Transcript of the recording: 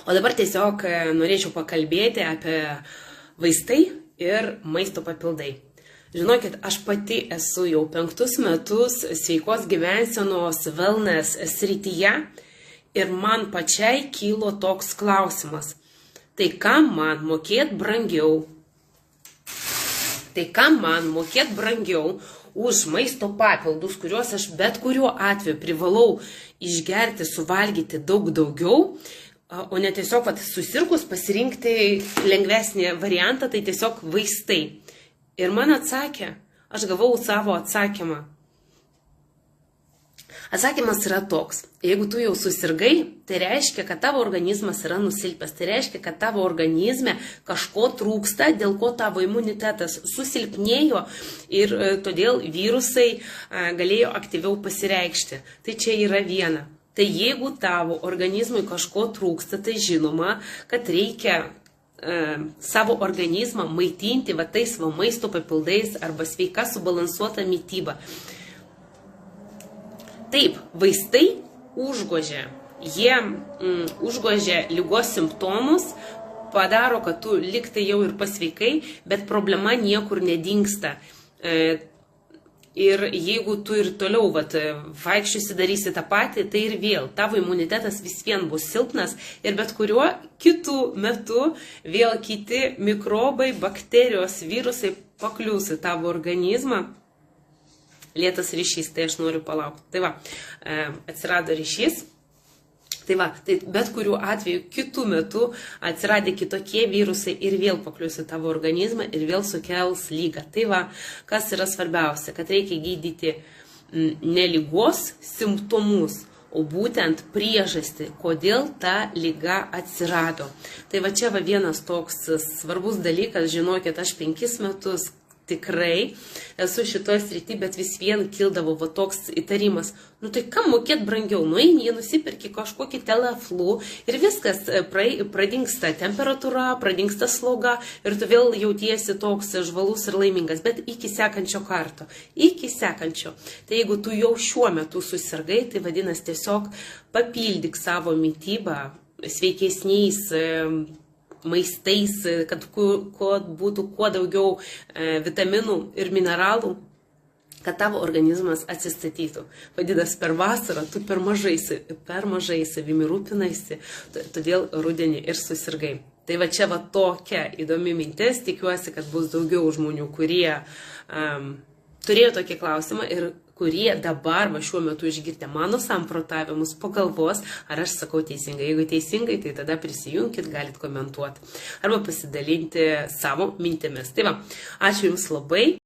O dabar tiesiog norėčiau pakalbėti apie vaistai ir maisto papildai. Žinokit, aš pati esu jau 5 metus sveikos gyvensenos wellness srityje ir man pačiai kilo toks klausimas. Tai kam man mokėt brangiau? Tai kam man mokėt brangiau už maisto papildus, kuriuos aš bet kuriuo atveju privalau išgerti, suvalgyti daug daugiau, o ne tiesiog susirgus pasirinkti lengvesnį variantą, tai tiesiog vaistai. Ir man atsakė, aš gavau savo atsakymą. Atsakymas yra toks, jeigu tu jau susirgai, tai reiškia, kad tavo organizmas yra nusilpęs, tai reiškia, kad tavo organizme kažko trūksta, dėl ko tavo imunitetas susilpnėjo ir todėl virusai galėjo aktyviau pasireikšti. Tai čia yra viena. Tai jeigu tavo organizmui kažko trūksta, tai žinoma, kad reikia savo organizmą maitinti tais maisto papildais arba sveika subalansuota mityba. Taip, vaistai užgožia. Jie užgožia ligos simptomus, padaro, kad tu liktai jau ir pasveikai, bet problema niekur nedingsta. Ir jeigu tu ir toliau vaikščiosi darysi tą patį, tai ir vėl tavo imunitetas vis vien bus silpnas ir bet kuriuo kitų metu vėl kiti mikrobai, bakterijos, virusai paklius į tavo organizmą. Lėtas ryšys, tai aš noriu palaukti. Tai va, atsirado ryšys. Tai va, tai bet kuriuo atveju kitų metų atsiradė kitokie virusai ir vėl paklius į tavo organizmą ir vėl sukels lygą. Tai va, kas yra svarbiausia, kad reikia gydyti ne ligos simptomus, o būtent priežastį, kodėl ta liga atsirado. Tai va čia va vienas toks svarbus dalykas, žinokit, aš 5 metus tikrai esu šitoje srity, bet vis vien kildavo toks įtarimas. Nu tai kam mokėt brangiau? Nueini, nusipirki kažkokį teleflų ir viskas, pradingsta temperatūra, pradingsta sloga ir tu vėl jautiesi toks žvalus ir laimingas, bet iki sekančio karto. Iki sekančio. Tai jeigu tu jau šiuo metu susirgai, tai vadinasi tiesiog papildyk savo mitybą sveikesniais maistais, kad būtų kuo daugiau vitaminų ir mineralų, kad tavo organizmas atsistatytų. Vadinasi, per vasarą tu per mažai savimi rūpinaisi, todėl rudenį ir susirgai. Tai va čia tokia įdomi mintis, tikiuosi, kad bus daugiau žmonių, kurie turėjo tokį klausimą ir kurie dabar šiuo metu išgirdė mano samprotavimus, pagalvos, ar aš sakau teisingai. Jeigu teisingai, tai tada prisijunkit, galit komentuoti arba pasidalinti savo mintimis. Tai va, ačiū Jums labai.